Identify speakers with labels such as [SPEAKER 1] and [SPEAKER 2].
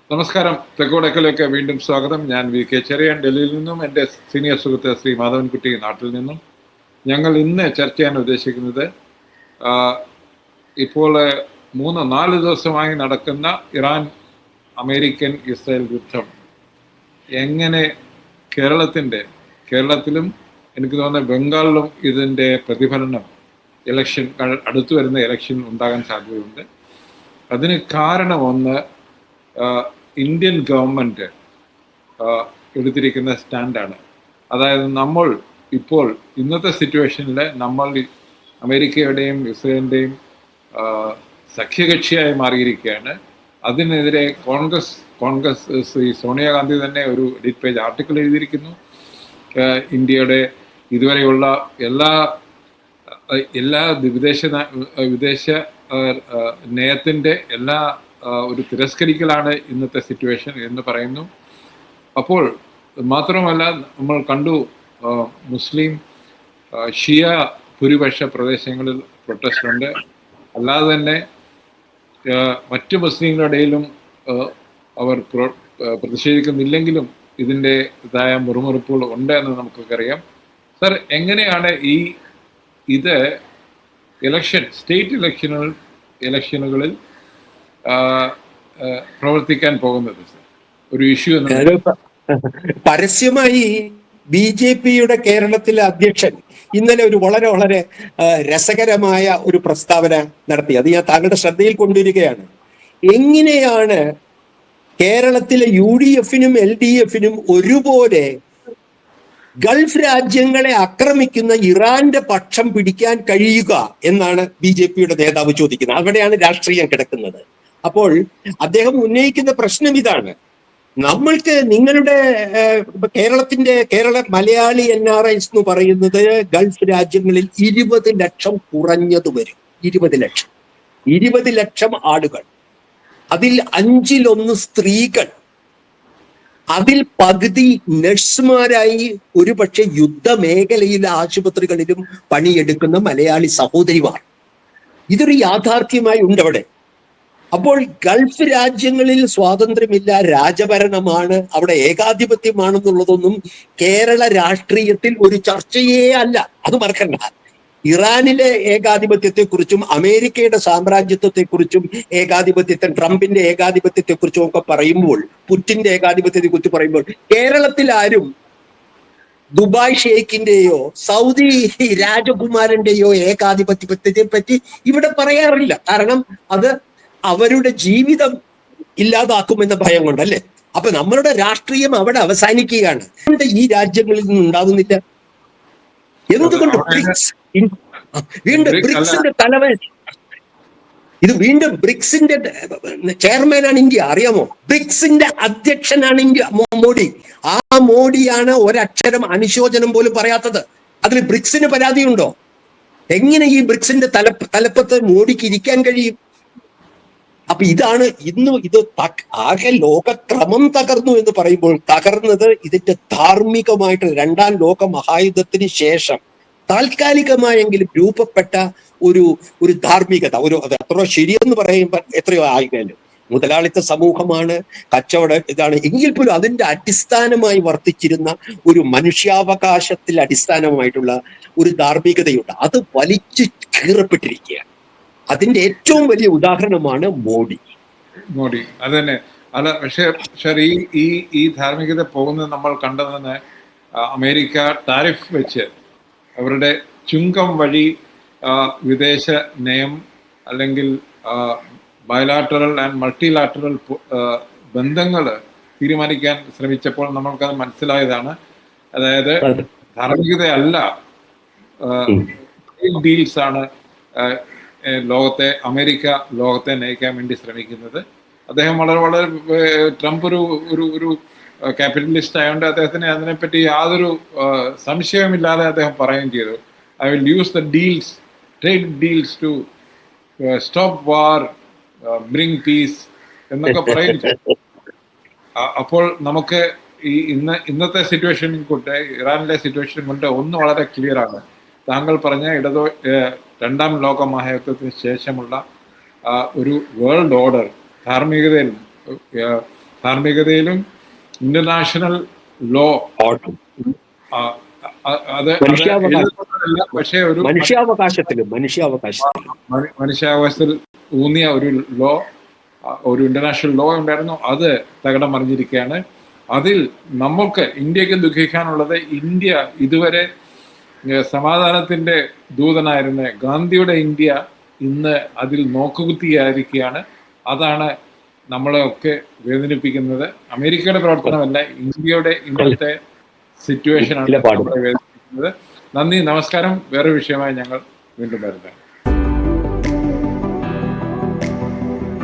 [SPEAKER 1] നമസ്കാരം. തെക്കോടക്കലേക്ക് വീണ്ടും സ്വാഗതം. ഞാൻ VK ചെറിയാൻ, ഡൽഹിയിൽ നിന്നും എൻ്റെ സീനിയർ സുഹൃത്ത് ശ്രീ മാധവൻകുട്ടി നാട്ടിൽ നിന്നും. ഞങ്ങൾ ഇന്ന് ചർച്ച ചെയ്യാൻ ഉദ്ദേശിക്കുന്നത് ഇപ്പോൾ 3-4 ദിവസമായി നടക്കുന്ന ഇറാൻ അമേരിക്കൻ ഇസ്രായേൽ യുദ്ധം എങ്ങനെ കേരളത്തിലും എനിക്ക് തോന്നുന്നത് ബംഗാളിലും ഇതിൻ്റെ പ്രതിഫലനം അടുത്തു വരുന്ന ഇലക്ഷൻ ഉണ്ടാകാൻ സാധ്യതയുണ്ട്. അതിന് കാരണം ഒന്ന്, ഇന്ത്യൻ ഗവൺമെൻറ് എടുത്തിരിക്കുന്ന സ്റ്റാൻഡാണ്. അതായത് നമ്മൾ ഇപ്പോൾ ഇന്നത്തെ സിറ്റുവേഷനിൽ നമ്മൾ അമേരിക്കയുടെയും ഇസ്രയേലിൻ്റെയും സഖ്യകക്ഷിയായി മാറിയിരിക്കുകയാണ്. അതിനെതിരെ കോൺഗ്രസ് ശ്രീ സോണിയാഗാന്ധി തന്നെ ഒരു എഡിറ്റ് പേജ് ആർട്ടിക്കിൾ എഴുതിയിരിക്കുന്നു. ഇന്ത്യയുടെ ഇതുവരെയുള്ള എല്ലാ വിദേശ നയത്തിൻ്റെ എല്ലാ ഒരു തിരസ്കരിക്കലാണ് ഇന്നത്തെ സിറ്റുവേഷൻ എന്ന് പറയുന്നു. അപ്പോൾ മാത്രമല്ല, നമ്മൾ കണ്ടു മുസ്ലിം ഷിയ ഭൂരിപക്ഷ പ്രദേശങ്ങളിൽ പ്രൊട്ടസ്റ്റ് ഉണ്ട്. അല്ലാതെ തന്നെ മറ്റു മുസ്ലിങ്ങളുടെ ഇടയിലും അവർ പ്രതിഷേധിക്കുന്നില്ലെങ്കിലും ഇതിൻ്റെ ഇതായ മുറുമുറുപ്പുകൾ ഉണ്ട് എന്ന് നമുക്കൊക്കെ അറിയാം. സർ, എങ്ങനെയാണ് ഇത് സ്റ്റേറ്റ് ഇലക്ഷനുകളിൽ പ്രവർത്തിക്കാൻ പോകുന്നത് ഒരു ഇഷ്യൂ?
[SPEAKER 2] പരസ്യമായി BJPയുടെ കേരളത്തിലെ അധ്യക്ഷൻ ഇന്നലെ ഒരു വളരെ രസകരമായ ഒരു പ്രസ്താവന നടത്തി. അത് ഞാൻ താങ്കളുടെ ശ്രദ്ധയിൽ കൊണ്ടുവരികയാണ്. എങ്ങനെയാണ് കേരളത്തിലെ UDFനും LDFനും ഒരുപോലെ ഗൾഫ് രാജ്യങ്ങളെ ആക്രമിക്കുന്ന ഇറാന്റെ പക്ഷം പിടിക്കാൻ കഴിയുക എന്നാണ് BJPയുടെ നേതാവ് ചോദിക്കുന്നത്. അവിടെയാണ് രാഷ്ട്രീയം കിടക്കുന്നത്. അപ്പോൾ അദ്ദേഹം ഉന്നയിക്കുന്ന പ്രശ്നം ഇതാണ്: നമ്മൾക്ക് നിങ്ങളുടെ കേരള മലയാളി NRIs എന്ന് പറയുന്നത് ഗൾഫ് രാജ്യങ്ങളിൽ 20 ലക്ഷം കുറഞ്ഞത് വരും. 20 ലക്ഷം ആളുകൾ, അതിൽ 1/5 സ്ത്രീകൾ, അതിൽ പകുതി നഴ്സുമാരായി ഒരുപക്ഷെ യുദ്ധമേഖലയിലെ ആശുപത്രികളിലും പണിയെടുക്കുന്ന മലയാളി സഹോദരിമാർ. ഇതൊരു യാഥാർത്ഥ്യമായി ഉണ്ട് അവിടെ. അപ്പോൾ ഗൾഫ് രാജ്യങ്ങളിൽ സ്വാതന്ത്ര്യമില്ല, രാജഭരണമാണ്, അവിടെ ഏകാധിപത്യമാണെന്നുള്ളതൊന്നും കേരള രാഷ്ട്രീയത്തിൽ ഒരു ചർച്ചയേ അല്ല. അത് മറക്കണ്ട. ഇറാനിലെ ഏകാധിപത്യത്തെക്കുറിച്ചും അമേരിക്കയുടെ സാമ്രാജ്യത്വത്തെക്കുറിച്ചും ട്രംപിന്റെ ഏകാധിപത്യത്തെക്കുറിച്ചും ഒക്കെ പറയുമ്പോൾ, പുടിന്റെ ഏകാധിപത്യത്തെക്കുറിച്ച് പറയുമ്പോൾ കേരളത്തിൽ ആരും ദുബായ് ഷെയ്ഖിന്റെയോ സൗദി രാജകുമാരന്റെയോ ഏകാധിപത്യത്തെ പറ്റി ഇവിടെ പറയാറില്ല. കാരണം അത് അവരുടെ ജീവിതം ഇല്ലാതാക്കുമെന്ന ഭയം കൊണ്ടല്ലേ. അപ്പൊ നമ്മളുടെ രാഷ്ട്രീയം അവിടെ അവസാനിക്കുകയാണ്. ഈ രാജ്യങ്ങളിൽ നിന്നും ഉണ്ടാകുന്നില്ല. എന്തുകൊണ്ട് വീണ്ടും ബ്രിക്സിന്റെ തലവൻ, ഇത് വീണ്ടും ബ്രിക്സിന്റെ ചെയർമാനാണ് ഇന്ത്യ, അറിയാമോ? ബ്രിക്സിന്റെ അധ്യക്ഷനാണ് മോഡി. ആ മോഡിയാണ് ഒരക്ഷരം അനുശോചനം പോലും പറയാത്തത്. അതിൽ ബ്രിക്സിന് പരാതിയുണ്ടോ? എങ്ങനെ ഈ ബ്രിക്സിന്റെ തലപ്പത്ത് മോഡിക്ക് ഇരിക്കാൻ കഴിയും? അപ്പൊ ഇതാണ് ഇത് ആകെ ലോകക്രമം തകർന്നു എന്ന് പറയുമ്പോൾ തകർന്നത് ഇതിന്റെ ധാർമ്മികമായിട്ട് 2ാം ലോക മഹായുദ്ധത്തിന് ശേഷം താൽക്കാലികമായെങ്കിലും രൂപപ്പെട്ട ഒരു ധാർമ്മികത. അത് അത്ര ശരിയെന്ന് പറയുമ്പോൾ എത്രയോ ആയിക്കാലും മുതലാളിത്ത സമൂഹമാണ്, ഇതാണ് എങ്കിൽ പോലും അതിന്റെ അടിസ്ഥാനമായി വർത്തിച്ചിരുന്ന ഒരു മനുഷ്യാവകാശത്തിൽ അടിസ്ഥാനമായിട്ടുള്ള ഒരു ധാർമ്മികതയുണ്ട്. അത് വലിച്ചു കീറപ്പെട്ടിരിക്കുകയാണ്. അതിന്റെ ഏറ്റവും വലിയ ഉദാഹരണമാണ് മോഡി.
[SPEAKER 1] അത് തന്നെ. അല്ല, പക്ഷേ ഈ ധാർമ്മികത പോകുന്നത് നമ്മൾ കണ്ടതെന്ന് അമേരിക്ക ടാരിഫ് വെച്ച് അവരുടെ ചുങ്കം വഴി വിദേശ നയം അല്ലെങ്കിൽ ബയലാറ്ററൽ ആൻഡ് മൾട്ടിലാറ്ററൽ ബന്ധങ്ങൾ തീരുമാനിക്കാൻ ശ്രമിച്ചപ്പോൾ നമ്മൾക്കത് മനസ്സിലായതാണ്. അതായത് ധാർമ്മികതയല്ല, ഡീൽസ് ആണ് ലോകത്തെ നയിക്കാൻ വേണ്ടി ശ്രമിക്കുന്നത്. അദ്ദേഹം വളരെ ട്രംപ് ഒരു ക്യാപിറ്റലിസ്റ്റ് ആയതുകൊണ്ട് അദ്ദേഹത്തിന് അതിനെപ്പറ്റി യാതൊരു സംശയമില്ലാതെ അദ്ദേഹം പറയുകയും ചെയ്തു, I will use the trade deals to stop war, bring peace എന്നൊക്കെ പറയും. അപ്പോൾ നമുക്ക് ഇന്നത്തെ സിറ്റുവേഷൻ കൊണ്ട്, ഇറാനിലെ സിറ്റുവേഷൻ കൊണ്ട് ഒന്ന് വളരെ ക്ലിയർ ആണ്. താങ്കൾ പറഞ്ഞ 2ാം ലോക മഹായുദ്ധത്തിന് ശേഷമുള്ള ഒരു വേൾഡ് ഓർഡർ ധാർമ്മികതയിൽ ധാർമ്മികതയിലും ഇന്റർനാഷണൽ ലോ അത് എഴുതുന്നതല്ല, പക്ഷേ ഒരു മനുഷ്യാവകാശത്തിൽ ഊന്നിയ ഒരു ലോ, ഒരു ഇന്റർനാഷണൽ ലോ ഉണ്ടായിരുന്നു. അത് തകിടം മറിഞ്ഞിരിക്കുകയാണ്. അതിൽ നമ്മൾക്ക് ഇന്ത്യക്ക് ദുഃഖിക്കാനുള്ളത്, ഇന്ത്യ ഇതുവരെ സമാധാനത്തിന്റെ ദൂതനായിരുന്ന ഗാന്ധിയുടെ ഇന്ത്യ ഇന്ന് അതിൽ നോക്കുകുത്തിയായിരിക്കുകയാണ്. അതാണ് നമ്മളെ ഒക്കെ വേദനിപ്പിക്കുന്നത്. അമേരിക്കയുടെ പ്രവർത്തനമല്ല, ഇന്ത്യയുടെ ഇന്നത്തെ സിറ്റുവേഷനാണ് നമ്മളെ വേദനിപ്പിക്കുന്നത്. നന്ദി, നമസ്കാരം. വേറെ വിഷയമായി ഞങ്ങൾ വീണ്ടും വരുന്നത്.